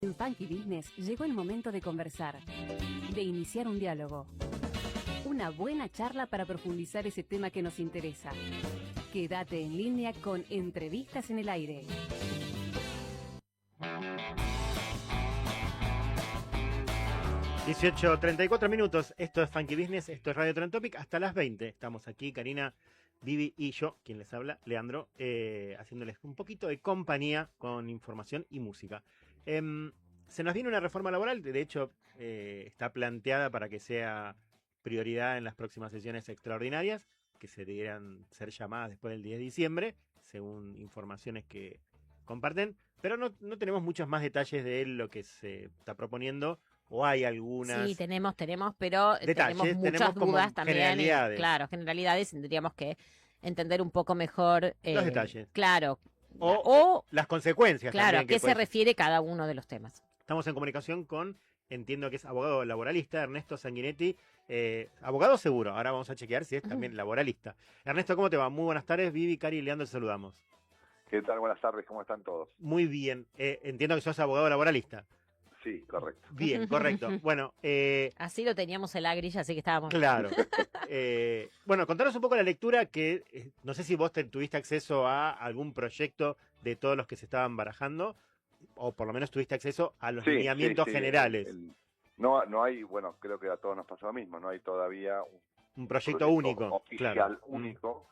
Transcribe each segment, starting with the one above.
En Funky Business llegó el momento de conversar, de iniciar un diálogo. Una buena charla para profundizar ese tema que nos interesa. Quédate en línea con Entrevistas en el Aire. (18:34). Esto es Funky Business, esto es Radio Trend Topic. Hasta las 20 estamos aquí, Karina, Vivi y yo, quien les habla, Leandro, haciéndoles un poquito de compañía con información y música. Se nos viene una reforma laboral, de hecho está planteada para que sea prioridad en las próximas sesiones extraordinarias, que se debieran ser llamadas después del 10 de diciembre, según informaciones que comparten, pero no tenemos muchos más detalles de lo que se está proponiendo. ¿O hay algunas? Sí, tenemos, pero detalles, tenemos muchas como dudas también. generalidades. Claro, generalidades, tendríamos que entender un poco mejor los detalles. Claro. O las consecuencias. Claro, también, a qué se refiere cada uno de los temas. Estamos en comunicación con, entiendo que es abogado laboralista, Ernesto Sanguinetti, abogado seguro. Ahora vamos a chequear si es también laboralista. Ernesto, ¿cómo te va? Muy buenas tardes. Vivi, Cari y Leandro, te saludamos. ¿Qué tal? Buenas tardes, ¿cómo están todos? Muy bien. Entiendo que sos abogado laboralista. Sí, correcto. Bien, correcto. Bueno, así lo teníamos en la grilla, así que estábamos... Claro. Bueno, contanos un poco la lectura, que no sé si vos tuviste acceso a algún proyecto de todos los que se estaban barajando, o por lo menos tuviste acceso a los lineamientos generales. No hay, bueno, creo que a todos nos pasa lo mismo, no hay todavía un proyecto único, oficial, claro. Único.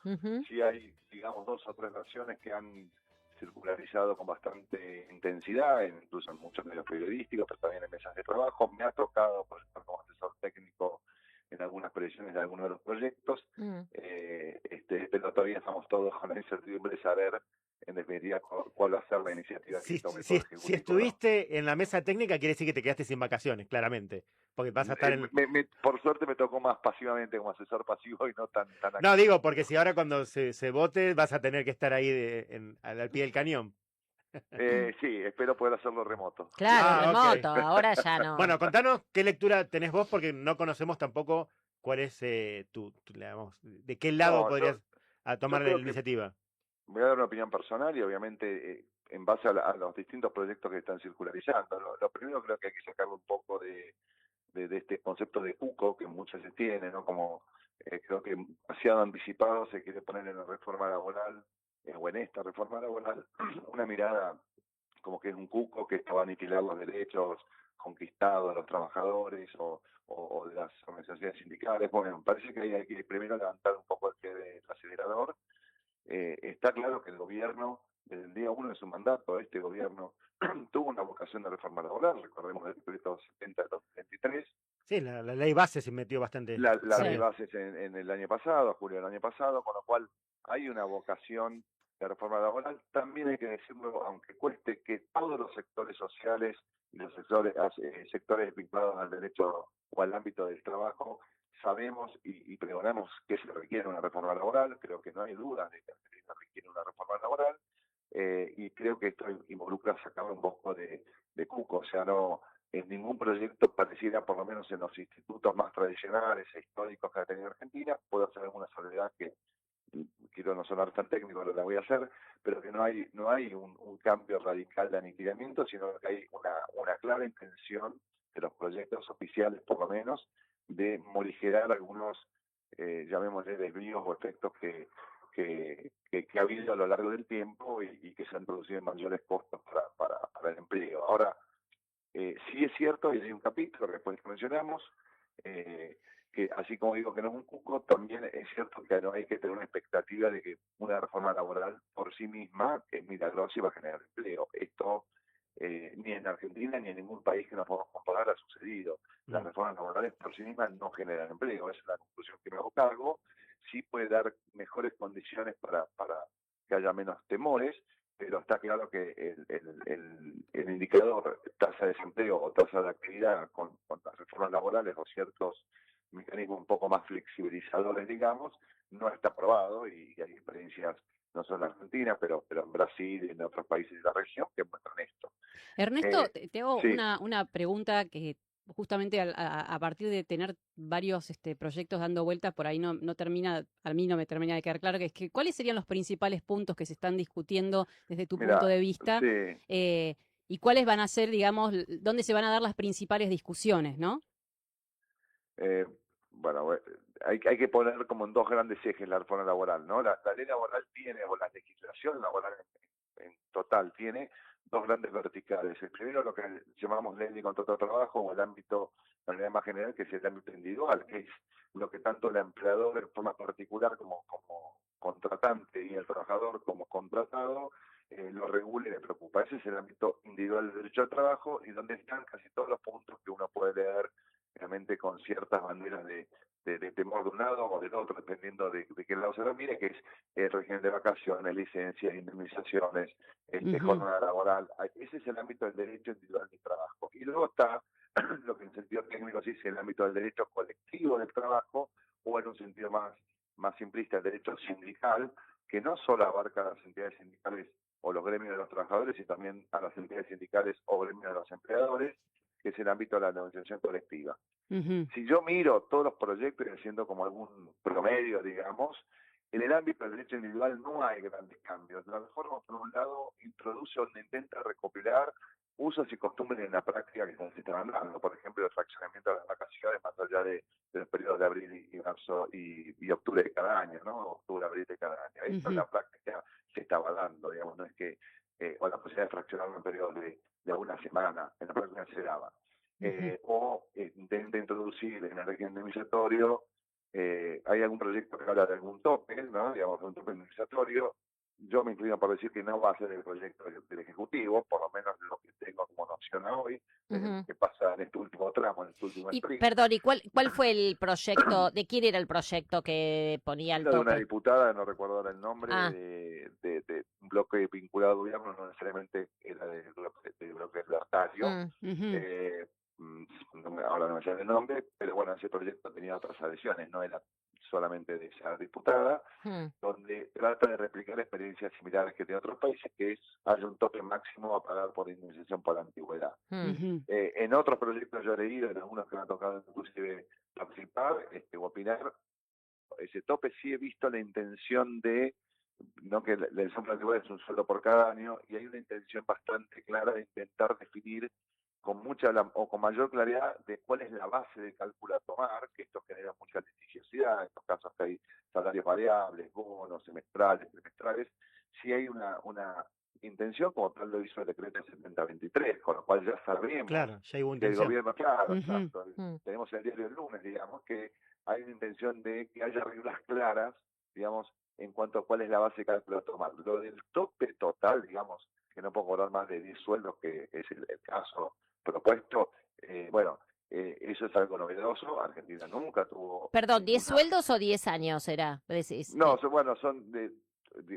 Sí hay, digamos, 2 o 3 versiones que han circularizado con bastante intensidad, incluso en muchos medios periodísticos, pero también en mesas de trabajo. Me ha tocado, por ejemplo, como asesor técnico en algunas previsiones de algunos de los proyectos, pero todavía estamos todos con la incertidumbre de saber, en definitiva, cuál va a ser la iniciativa que tome todo el Ejecutivo. Si estuviste en la mesa técnica, quiere decir que te quedaste sin vacaciones, claramente, porque vas a estar por suerte me tocó más pasivamente como asesor pasivo y no tan activo. No, digo, porque si ahora cuando se vote vas a tener que estar ahí al pie del cañón. Sí, espero poder hacerlo remoto. Claro, remoto, okay. Ahora ya no. Bueno, contanos qué lectura tenés vos, porque no conocemos tampoco cuál es digamos, de qué lado podrías tomar la iniciativa. Voy a dar una opinión personal y obviamente en base a los distintos proyectos que están circularizando. Lo primero, creo que hay que sacarle un poco de este concepto de cuco que muchas veces tiene, ¿no? Como creo que demasiado anticipado se quiere poner en la reforma laboral, o en esta reforma laboral, una mirada como que es un cuco que esto va a aniquilar los derechos conquistados de los trabajadores o de las organizaciones sindicales. Bueno, me parece que hay que primero levantar un poco el pie del acelerador. Está claro que el gobierno, desde el día 1 de su mandato, este gobierno tuvo una vocación de reforma laboral. Recordemos el decreto 70 de 2023. Sí, la ley base se metió bastante. La ley base en el año pasado, julio del año pasado, con lo cual hay una vocación de reforma laboral. También hay que decirlo, aunque cueste, que todos los sectores sociales y los sectores vinculados al derecho o al ámbito del trabajo sabemos y pregonamos que se requiere una reforma laboral. Creo que no hay duda de que se requiere una reforma laboral, y creo que esto involucra sacar un poco de cuco. O sea, no en ningún proyecto pareciera, por lo menos en los institutos más tradicionales e históricos que ha tenido Argentina, puedo hacer alguna salvedad que quiero no sonar tan técnico, lo voy a hacer, pero que no hay un cambio radical de aniquilamiento, sino que hay una clara intención de los proyectos oficiales, por lo menos, de morigerar algunos, llamémosle, desvíos o efectos que ha habido a lo largo del tiempo y que se han producido mayores costos para el empleo. Ahora, sí es cierto, y hay un capítulo que después mencionamos, que así como digo que no es un cuco, también es cierto que no hay que tener una expectativa de que una reforma laboral por sí misma es milagrosa y va a generar empleo. Esto ni en Argentina ni en ningún país que nos podamos comparar ha sucedido. Las reformas laborales por sí mismas no generan empleo, esa es la conclusión que me hago cargo. Sí puede dar mejores condiciones para que haya menos temores, pero está claro que el indicador tasa de desempleo o tasa de actividad con las reformas laborales o ciertos mecanismos un poco más flexibilizadores, digamos, no está probado, y hay experiencias no solo en Argentina, pero en Brasil y en otros países de la región que muestran esto. Ernesto, te hago una pregunta que justamente a partir de tener varios proyectos dando vueltas, por ahí no termina, a mí no me termina de quedar claro, que es que ¿cuáles serían los principales puntos que se están discutiendo desde tu punto de vista? y cuáles van a ser, digamos, dónde se van a dar las principales discusiones, ¿no? Eh, bueno, hay que poner como en dos grandes ejes la reforma laboral, ¿no? La ley laboral tiene, o la legislación laboral en total tiene dos grandes verticales. El primero, lo que llamamos ley de contrato de trabajo, o el ámbito, la manera más general, que es el ámbito individual, que es lo que tanto el empleador en forma particular como contratante y el trabajador como contratado lo regula y le preocupa. Ese es el ámbito individual del derecho al trabajo, y donde están casi todos los puntos que uno puede leer realmente con ciertas banderas de temor de un lado o del otro, dependiendo de qué lado se lo mire, que es el régimen de vacaciones, licencias, indemnizaciones, jornada laboral. Ese es el ámbito del derecho individual del trabajo. Y luego está lo que en sentido técnico se dice el ámbito del derecho colectivo del trabajo, o en un sentido más simplista, el derecho sindical, que no solo abarca a las entidades sindicales o los gremios de los trabajadores, sino también a las entidades sindicales o gremios de los empleadores, que es el ámbito de la negociación colectiva. Si yo miro todos los proyectos y haciendo como algún promedio, digamos, en el ámbito del derecho individual no hay grandes cambios. La reforma, por un lado, introduce o intenta recopilar usos y costumbres en la práctica que se están dando. Por ejemplo, el fraccionamiento de las vacaciones más allá de los periodos de abril y marzo y octubre de cada año, ¿no? Octubre, abril de cada año. Esto en la práctica se estaba dando, digamos, no es que, o la posibilidad de fraccionar un periodo de una semana, en la práctica se daba. O intenta introducir en el régimen indemnizatorio, hay algún proyecto que habla de algún tope, ¿no? Digamos, de un tope indemnizatorio. Yo me inclino por decir que no va a ser el proyecto del Ejecutivo, por lo menos lo que tengo como noción hoy, que pasa en este último tramo, en este último sprint. Perdón, ¿y cuál fue el proyecto? ¿De quién era el proyecto que ponía el De una tope? diputada, no recuerdo ahora el nombre, de un bloque vinculado al gobierno, no necesariamente era del bloque libertario. Ahora no me sale el nombre, pero bueno, ese proyecto tenía otras adhesiones, no era solamente de esa diputada, donde trata de replicar experiencias similares que tiene otros países, que es haya un tope máximo a pagar por indemnización por antigüedad. En otros proyectos yo he leído, en algunos que me ha tocado inclusive participar o opinar, ese tope sí he visto la intención de, no que el sueldo antigüedad es un sueldo por cada año, y hay una intención bastante clara de intentar definir con con mayor claridad de cuál es la base de cálculo a tomar, que esto genera mucha litigiosidad, en estos casos que hay salarios variables, bonos, semestrales, trimestrales, sí hay una intención, como tal lo hizo el decreto 7023, con lo cual ya sabemos ya hubo que el gobierno, exacto, tenemos el diario del lunes, digamos, que hay una intención de que haya reglas claras, digamos, en cuanto a cuál es la base de cálculo a tomar. Lo del tope total, digamos, que no puedo cobrar más de 10 sueldos, que es el caso propuesto, eso es algo novedoso. Argentina nunca tuvo... Perdón, ¿10 sueldos o 10 años era? No,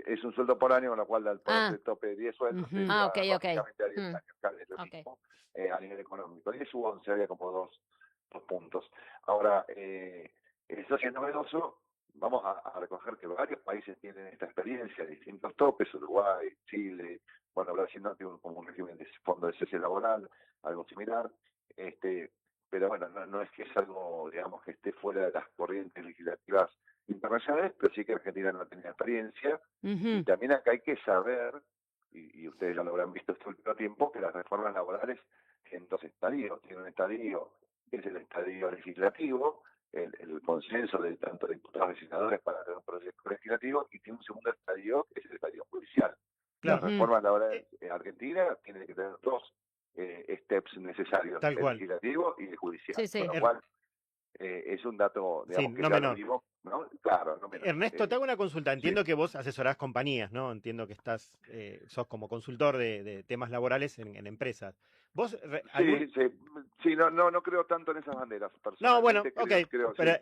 es un sueldo por año, con lo cual el tope de 10 sueldos. Ok. Básicamente a 10 años, es lo mismo a nivel económico. 10 u 11 había como dos puntos. Ahora, eso sí es novedoso. Vamos a recoger que varios países tienen esta experiencia, distintos topes: Uruguay, Chile, Brasil no tiene como un régimen de fondo de cese laboral, algo similar, pero bueno, no es que es algo, digamos, que esté fuera de las corrientes legislativas internacionales, pero sí que Argentina no tenía experiencia. Y también acá hay que saber, y ustedes ya lo habrán visto este último tiempo, que las reformas laborales tienen dos estadios. Tiene un estadio que es el estadio legislativo, el consenso de tanto diputados y senadores para tener un proyecto legislativo, y tiene un segundo estadio que es el estadio judicial. Las reformas laborales en Argentina tienen que tener dos steps necesarios, el legislativo y el judicial. Con lo cual, es un dato, digamos, que no ya menor. lo vimos, ¿no? Claro, no menor. Ernesto, te hago una consulta. Entiendo que vos asesorás compañías, ¿no? Entiendo que sos como consultor de temas laborales en empresas. ¿Vos Sí, no creo tanto en esas banderas. No, bueno, creo, pero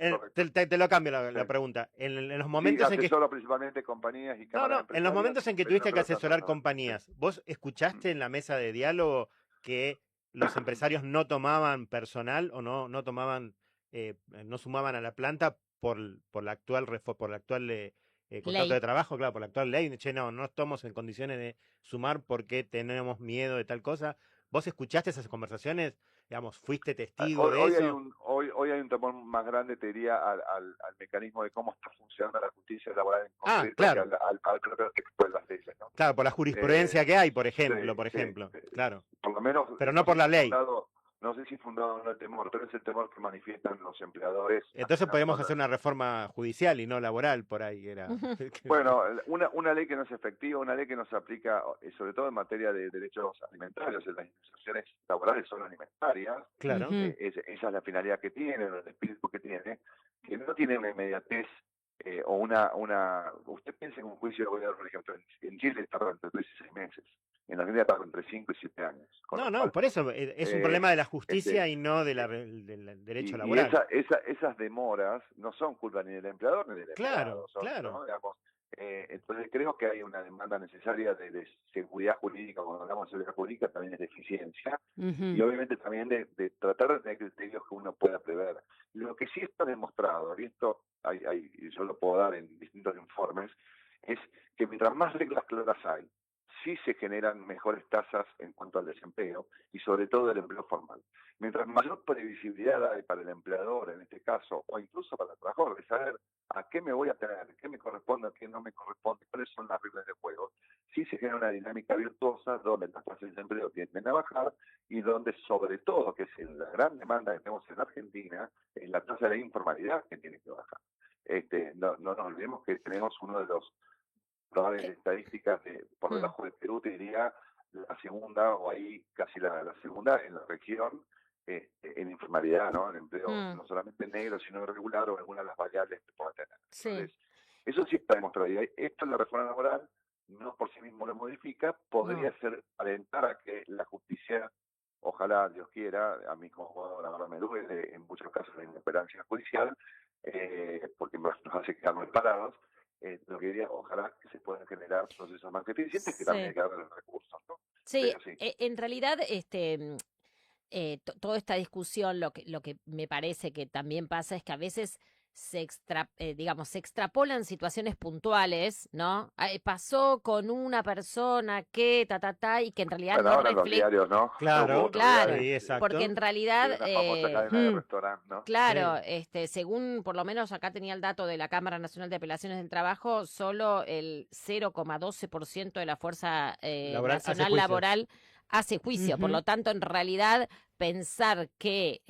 te lo cambio la pregunta. En los momentos en que... principalmente compañías y cámaras en los momentos en que tuviste que asesorar compañías, ¿vos escuchaste en la mesa de diálogo que los empresarios no tomaban personal o no tomaban, no sumaban a la planta por la actual contrato de trabajo, por la actual ley? No estamos en condiciones de sumar porque tenemos miedo de tal cosa? ¿Vos escuchaste esas conversaciones? Digamos, ¿fuiste testigo de Hoy eso? hay un temor más grande, te diría, al mecanismo de cómo está funcionando la justicia laboral en Ah, concreto que claro, al propio texto de las leyes, ¿no? claro, por la jurisprudencia que hay, por Sí, ejemplo, claro, por lo menos, pero no por la ley. no sé si fundado o no el temor, pero es el temor que manifiestan los empleadores. Entonces podemos hacer una reforma judicial y no laboral, por ahí era. Bueno, una ley que no es efectiva, una ley que no se aplica, sobre todo en materia de derechos alimentarios, en las instituciones laborales son alimentarias, Claro, esa es la finalidad que tiene, el espíritu que no tiene una inmediatez o usted piensa en un juicio de gobierno, por ejemplo, en Chile tarda entre 3 y 6 meses, en la Argentina tarda entre 5 y 7 años. no, por eso es un problema de la justicia y no del derecho y laboral. esas demoras no son culpa ni del empleador ni del empleado, Claro. ¿no? Digamos, entonces creo que hay una demanda necesaria de seguridad jurídica. Cuando hablamos de seguridad jurídica también es de eficiencia y obviamente también de tratar de tener criterios que uno pueda prever. Lo que sí está demostrado, y esto yo lo puedo dar en distintos informes, es que mientras más reglas claras hay, sí se generan mejores tasas en cuanto al desempleo y sobre todo el empleo formal. Mientras mayor previsibilidad hay para el empleador, en este caso, o incluso para el trabajador, de saber a qué me voy a tener, qué me corresponde, a qué no me corresponde, cuáles son las reglas de juego, sí se genera una dinámica virtuosa donde las tasas de desempleo tienden a bajar y donde sobre todo, que es la gran demanda que tenemos en Argentina, es la tasa de informalidad que tiene que bajar. No nos olvidemos que tenemos uno de los probables estadísticas por debajo de Perú, te diría la segunda, o ahí casi la segunda en la región, en informalidad, ¿no? En empleo no solamente negro, sino irregular o algunas de las variables que pueda tener. Entonces, eso sí está demostrado. Y esto en la reforma laboral no por sí mismo lo modifica, podría ser alentar a que la justicia, ojalá Dios quiera, a mí como jugador la verdad me duele en muchos casos la inoperancia judicial, porque nos hace quedar mal parados. Lo que diría, ojalá que se puedan generar procesos más eficientes que también hay que darle los recursos, ¿no? Sí, Pero sí. en realidad, toda esta discusión, lo que me parece que también pasa es que a veces se extrapolan situaciones puntuales, ¿no? Pasó con una persona que y que en realidad Bueno, no ahora los refleja. diarios, ¿no? Claro, Claro, sí, exacto. porque en realidad, una famosa cadena de restaurante, ¿no? claro, Sí. según por lo menos acá tenía el dato de la Cámara Nacional de Apelaciones del Trabajo, solo el 0,12% de la fuerza nacional laboral hace juicio. Por lo tanto, en realidad, pensar que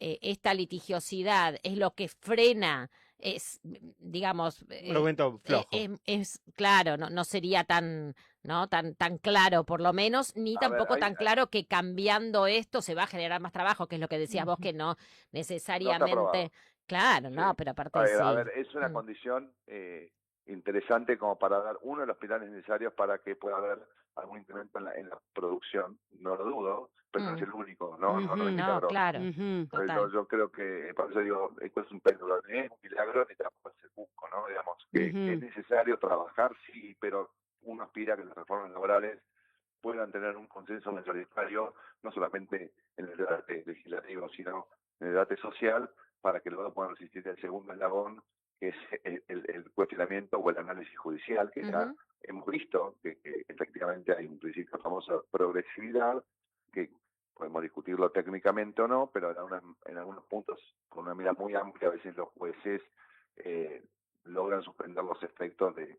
esta litigiosidad es lo que frena, digamos, Un argumento flojo. es claro, no sería tan claro por lo menos, ni tampoco tan claro que cambiando esto se va a generar más trabajo, que es lo que decías vos, que no necesariamente, claro, no, pero aparte sí. A ver, es una condición interesante como para dar uno de los pilares necesarios para que pueda haber algún incremento en la producción, no lo dudo, pero no es el único, ¿no? No es No, claro, total. Yo creo que, por eso digo, esto es un péndulo, es un milagro ni tampoco es el busco, ¿no? Digamos, que es necesario trabajar, sí, pero uno aspira a que las reformas laborales puedan tener un consenso mayoritario, no solamente en el debate legislativo, sino en el debate social, para que luego puedan resistir el segundo eslabón, que es el cuestionamiento o el análisis judicial, que ya hemos visto que efectivamente hay un principio famoso de progresividad, que podemos discutirlo técnicamente o no, pero en algunos puntos, con una mirada muy amplia, a veces los jueces logran suspender los efectos de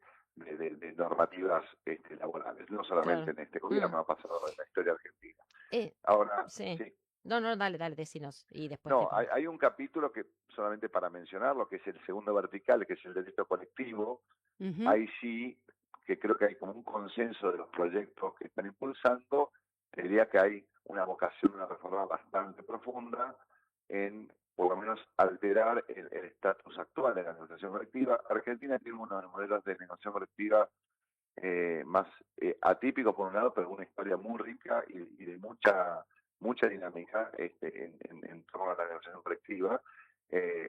normativas laborales, no solamente en este gobierno, ha pasado en la historia argentina. Ahora, sí. No, dale, decinos. Y después no, hay un capítulo que, solamente para mencionarlo, que es el segundo vertical, que es el derecho colectivo. Ahí sí, que creo que hay como un consenso de los proyectos que están impulsando. Te diría que hay una vocación, una reforma bastante profunda en, por lo menos, alterar el estatus actual de la negociación colectiva. Argentina tiene uno de los modelos de negociación colectiva más atípico por un lado, pero una historia muy rica y de mucha dinámica en torno a la negociación colectiva.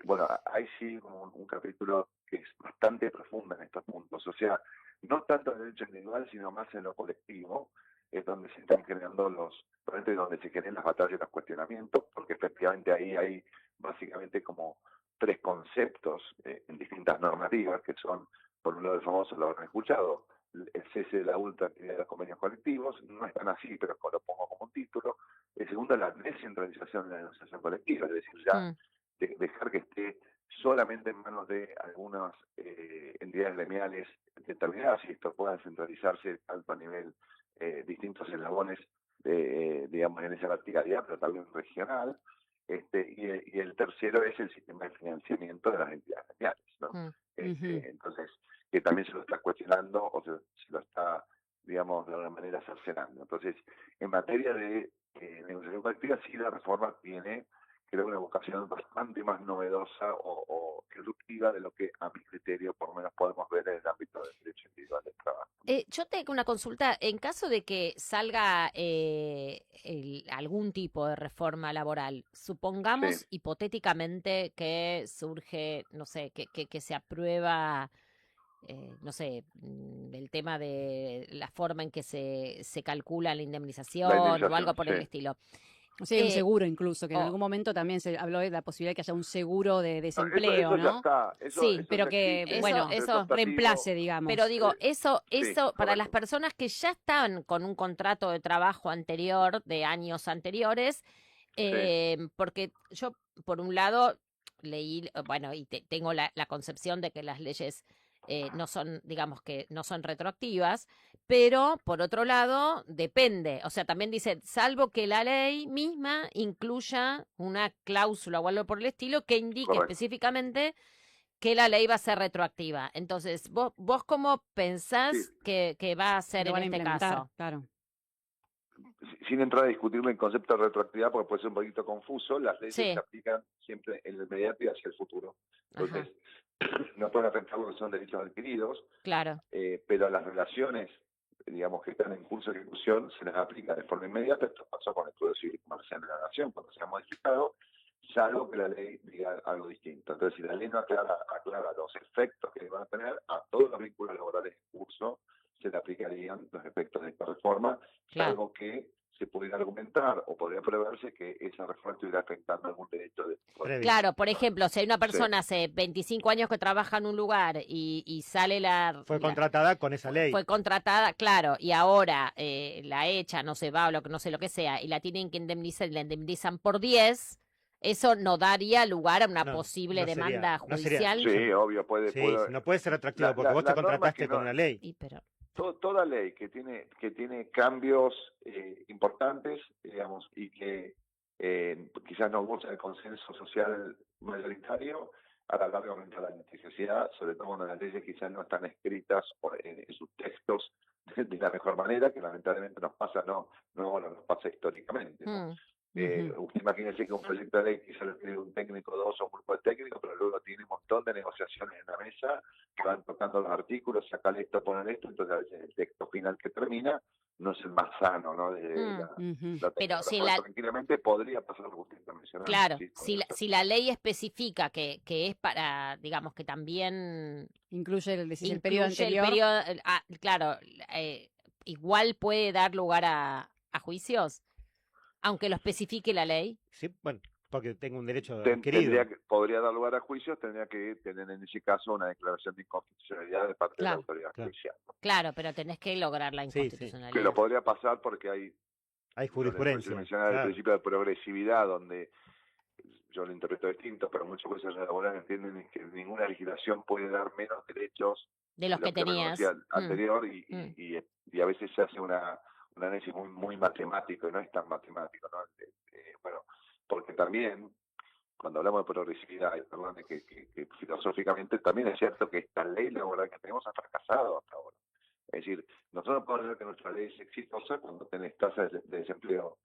Bueno, hay sí como un capítulo que es bastante profundo en estos puntos, o sea, no tanto en el derecho individual, sino más en lo colectivo, es donde se están generando donde se generan las batallas y los cuestionamientos, porque efectivamente ahí hay básicamente como tres conceptos en distintas normativas, que son, por un lado el famoso, lo habrán escuchado, el cese de la ultraactividad de los convenios colectivos, no es tan así, pero lo pongo como un título. El segundo es la descentralización de la negociación colectiva, es decir, ya dejar que esté solamente en manos de algunas entidades gremiales determinadas, y esto pueda centralizarse tanto a nivel distintos eslabones, digamos, en esa verticalidad, pero también regional. Y el tercero es el sistema de financiamiento de las entidades gremiales, ¿no? Entonces, que también se lo está cuestionando o se lo está, digamos, de alguna manera cercenando. Entonces, en materia de negociación colectiva, sí la reforma tiene, creo, una vocación bastante más novedosa o disruptiva de lo que, a mi criterio, por lo menos podemos ver en el ámbito del derecho individual del trabajo. Yo tengo una consulta. En caso de que salga algún tipo de reforma laboral, supongamos hipotéticamente que surge, no sé, que se aprueba, no sé, el tema de la forma en que se calcula la indemnización o algo por el estilo. O sea, hay un seguro incluso, que en algún momento también se habló de la posibilidad de que haya un seguro de desempleo, eso ya está. Sí, pero que, eso reemplace, digamos. Pero digo, eso para las personas que ya estaban con un contrato de trabajo anterior, de años anteriores, porque yo, por un lado, leí, bueno, y tengo la concepción de que las leyes no son, digamos que no son retroactivas, pero por otro lado depende, o sea, también dice, salvo que la ley misma incluya una cláusula o algo por el estilo que indique específicamente que la ley va a ser retroactiva. Entonces, ¿vos cómo pensás que va a ser en este caso? Claro. Sin entrar a discutir el concepto de retroactividad, porque puede ser un poquito confuso, las leyes se aplican siempre en el inmediato y hacia el futuro. Entonces, no pueden afectar lo que son derechos adquiridos, pero las relaciones, digamos, que están en curso de ejecución, se les aplica de forma inmediata. Esto pasó con el Código Civil y Comercial de la Nación, cuando se ha modificado, salvo que la ley diga algo distinto. Entonces, si la ley no aclara los efectos que van a tener a todos los vínculos laborales en curso, se le aplicarían los efectos de esta reforma, salvo que se pudiera argumentar o podría preverse que esa reforma estuviera afectando algún derecho de... Claro, por ejemplo, si hay una persona hace 25 años que trabaja en un lugar y sale Fue contratada con esa ley. Fue contratada, claro, y ahora la echa, no se va o no sé lo que sea, y la tienen que indemnizar y la indemnizan por 10, eso no daría lugar a una posible demanda judicial. Sí, obvio, puede. No puede ser atractivo porque vos te contrataste con una ley. Toda ley que tiene cambios importantes, digamos, y que quizás no goza del consenso social mayoritario, a la larga aumenta la necesidad, sobre todo cuando las leyes quizás no están escritas en sus textos de la mejor manera, que lamentablemente nos pasa, nos pasa históricamente, ¿no? Usted imagínese que un proyecto de ley quizá lo escribe un técnico, dos o un grupo de técnicos, pero luego tiene un montón de negociaciones en la mesa que van tocando los artículos, sacar esto, poner esto, entonces a veces el texto final que termina no es el más sano, ¿no? Pero si tranquilamente podría pasar lo que usted está mencionando. Claro, si la ley especifica que es para, digamos, que también incluye el periodo anterior. Claro, igual puede dar lugar a juicios, aunque lo especifique la ley. Sí, bueno, porque tengo un derecho adquirido. Podría dar lugar a juicios, tendría que tener en ese caso una declaración de inconstitucionalidad de parte de la autoridad judicial. Claro, pero tenés que lograr la inconstitucionalidad. Que lo podría pasar porque hay jurisprudencia. El principio de progresividad, donde yo lo interpreto distinto, pero muchos jueces laborales entienden que ninguna legislación puede dar menos derechos de los que tenías anterior y a veces se hace un análisis muy matemático y no es tan matemático, ¿no? Bueno, porque también cuando hablamos de progresividad, y perdón, que filosóficamente también es cierto que esta ley laboral que tenemos ha fracasado hasta ahora. Es decir, nosotros podemos ver que nuestra ley es exitosa cuando tenés tasas de desempleo,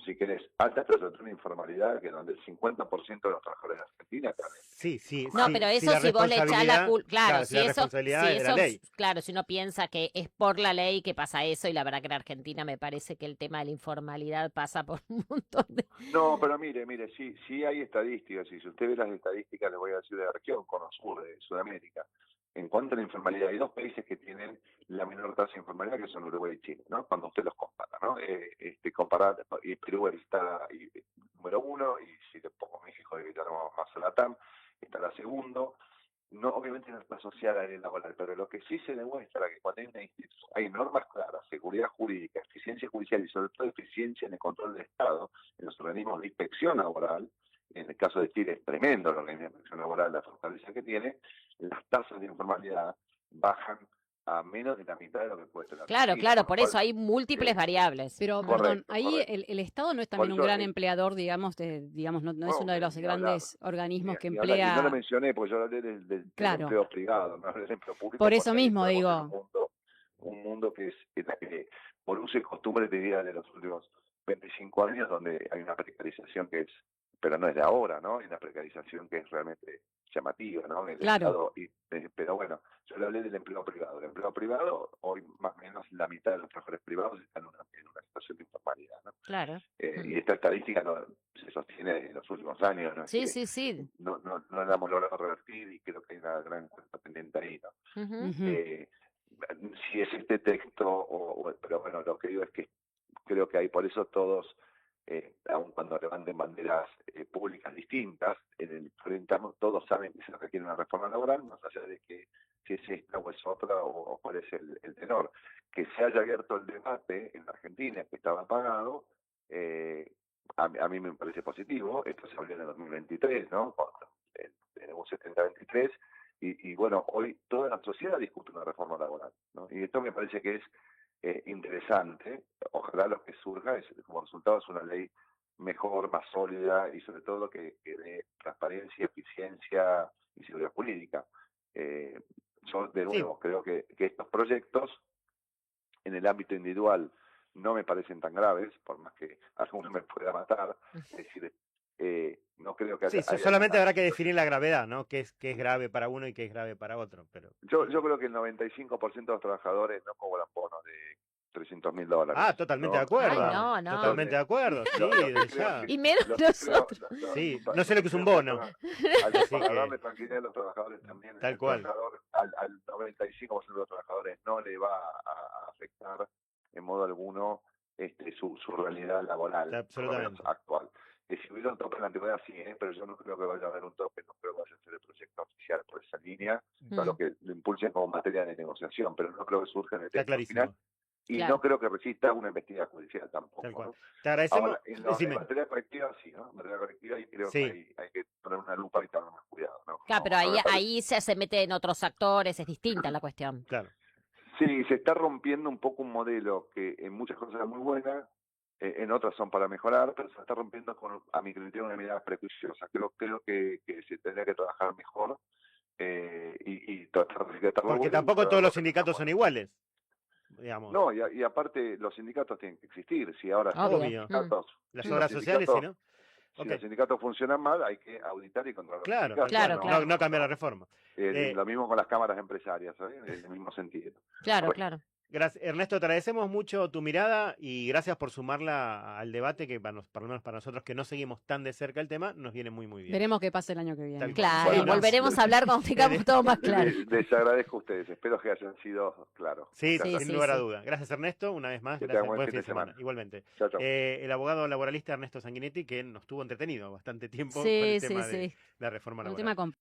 si querés, altas, pero sobre todo una informalidad que donde el 50% de los trabajadores de Argentina también. Sí. No, pero eso si vos le echás la culpa, claro, si eso, de la ley. Claro, si uno piensa que es por la ley que pasa eso, y la verdad que en Argentina me parece que el tema de la informalidad pasa por un montón de... No, pero mire, sí hay estadísticas, y si usted ve las estadísticas, les voy a decir de la región, Cono Sur de Sudamérica. En cuanto a la informalidad, hay dos países que tienen la menor tasa de informalidad, que son Uruguay y Chile, ¿no? Cuando usted los compara, ¿no? Comparar, y Perú está número 1, y si le pongo México, que tenemos más a la TAM, estará segundo. no, obviamente no está asociada a la ley laboral, pero lo que sí se demuestra que cuando hay una institución, hay normas claras, seguridad jurídica, eficiencia judicial y sobre todo eficiencia en el control del Estado, en los organismos de inspección laboral, en el caso de Chile es tremendo el organismo de inspección laboral, la fortaleza que tiene, las tasas de informalidad bajan a menos de la mitad de lo que puede tener. Claro, claro, por eso hay múltiples variables. Pero, perdón, ahí el Estado no es también un gran empleador, digamos, no es uno de los grandes organismos que emplea... No lo mencioné, porque yo hablé del empleo privado, no hablé del empleo público. Por eso mismo, digo... Un mundo que es por uso y costumbre, te diría, de los últimos 25 años, donde hay una precarización que es, pero no es de ahora, ¿no? Hay una precarización que es realmente llamativa, ¿no? Claro. Pero bueno, yo le hablé del empleo privado. El empleo privado, hoy más o menos la mitad de los trabajadores privados están en una situación de informalidad, ¿no? Claro. Y esta estadística se sostiene en los últimos años, ¿no? Sí, sí, sí. No la hemos logrado revertir y creo que hay una gran cuenta pendiente ahí, ¿no? Si es este texto, pero bueno, lo que digo es que creo que hay, por eso todos, aun cuando levanten banderas públicas distintas, en el frente todos saben que se requiere una reforma laboral, más allá de que si es esta o es otra o cuál es el tenor. Que se haya abierto el debate en Argentina, que estaba apagado, a mí me parece positivo. Esto se abrió en el 2023, ¿no? En un 70-23, y bueno, hoy toda la sociedad discute una reforma laboral, ¿no? Y esto me parece que es interesante. Ojalá lo que surja como resultado es una ley mejor, más sólida y sobre todo que dé transparencia, eficiencia y seguridad jurídica. Yo de nuevo creo que estos proyectos en el ámbito individual no me parecen tan graves, por más que alguno me pueda matar. Es decir, no creo que haya, solamente habrá que definir la gravedad, ¿no? Qué es grave para uno y qué es grave para otro. Pero yo creo que el 95% de los trabajadores no cobran bonos de $300.000. Ah, totalmente de acuerdo. Ay, no. Totalmente de acuerdo, sí, ya. Y menos nosotros. Sí, no sé lo que es un bono. Para darle tranquilidad a los trabajadores también. Tal cual. Al 95% de los trabajadores no le va a afectar en modo alguno su realidad laboral actual. Que si hubiera un tope en la antigüedad, sí, pero yo no creo que vaya a haber un tope, no creo que vaya a ser el proyecto oficial por esa línea, lo que lo impulsen como materia de negociación, pero no creo que surja en el texto final. Y no creo que resista una investigación judicial tampoco. Tal cual. ¿No? Te agradecemos. Ahora, en materia colectiva sí, ¿no? En materia colectiva y creo que hay que poner una lupa y tener más cuidado, ¿no? Claro, pero ahí se mete en otros actores, es distinta la cuestión. Claro. Sí, se está rompiendo un poco un modelo que en muchas cosas es muy buena, en otras son para mejorar, pero se está rompiendo a mi criterio una mirada prejuiciosa. Creo que se tendría que trabajar mejor y tratar de rescatarlo. Porque tampoco todos los sindicatos son iguales. Digamos. No, y aparte los sindicatos tienen que existir. Si ahora obvio. Las obras sociales, ¿sí, no? Si los sindicatos funcionan mal, hay que auditar y controlar. Claro. No cambiar la reforma. Lo mismo con las cámaras empresarias, ¿sabes? En el mismo sentido. Claro. Gracias, Ernesto, te agradecemos mucho tu mirada y gracias por sumarla al debate que, por lo menos para nosotros que no seguimos tan de cerca el tema, nos viene muy, muy bien. Veremos qué pasa el año que viene. Claro, volveremos a hablar cuando tengamos todo más claro. Les agradezco a ustedes, espero que hayan sido claros. Sí, sin lugar a duda. Gracias, Ernesto, una vez más. Gracias, buen fin de semana. Igualmente. Chau, chau. El abogado laboralista Ernesto Sanguinetti, que nos tuvo entretenido bastante tiempo con el tema de la reforma laboral.